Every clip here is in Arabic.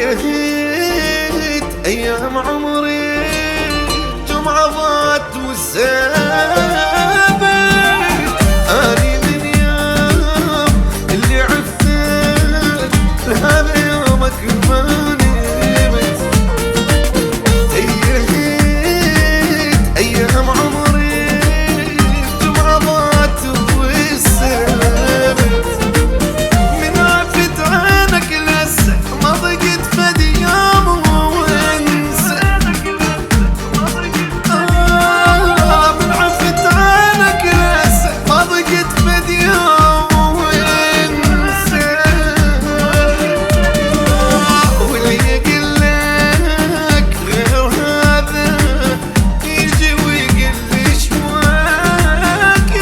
هيت ايام عمري جمعة ضاعت والسابت. اني من يوم اللي عفتك لهذا يومك ما نمت. هيت ايام عمري جمعة ضاعت والسابت. من عفت عنك لسه ما ضقت فد يوم وانسى. من عفت عنك لسه ما ضقت فد يوم وانسى. واللي يقول لك غير هذا يجي ويقول لي شواك.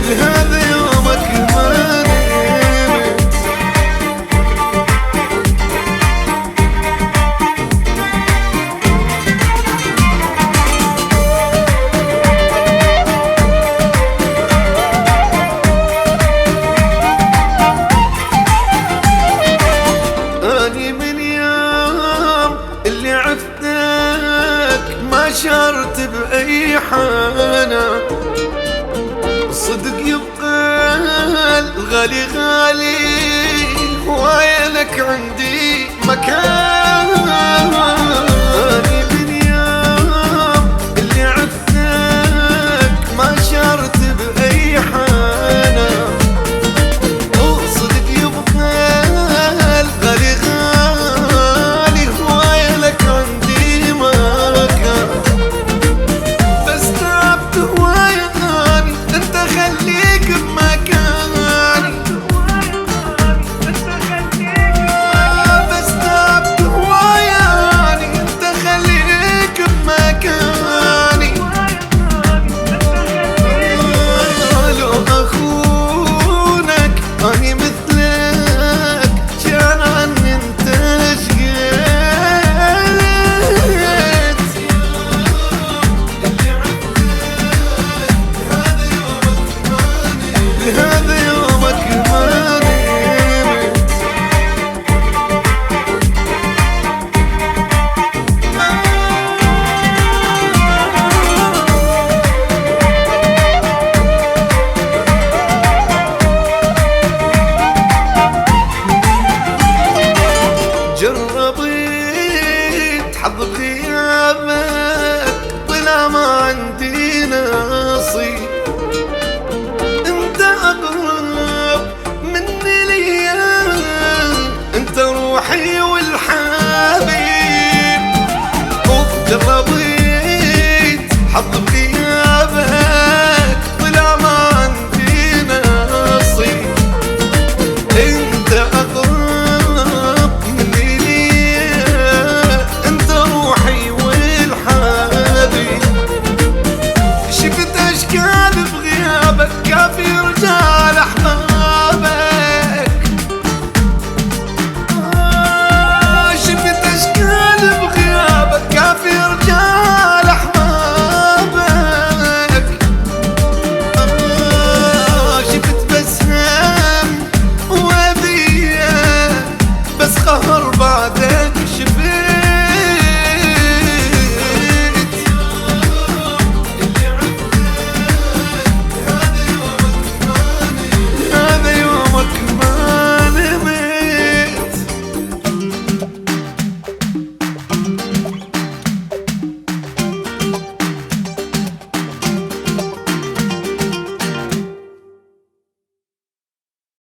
لهذا يومك ما نمت. اني من يوم اللي عفتك ما شعرت بأي حانة. الصدق يبقى الغالي غالي وينك عندي مكان.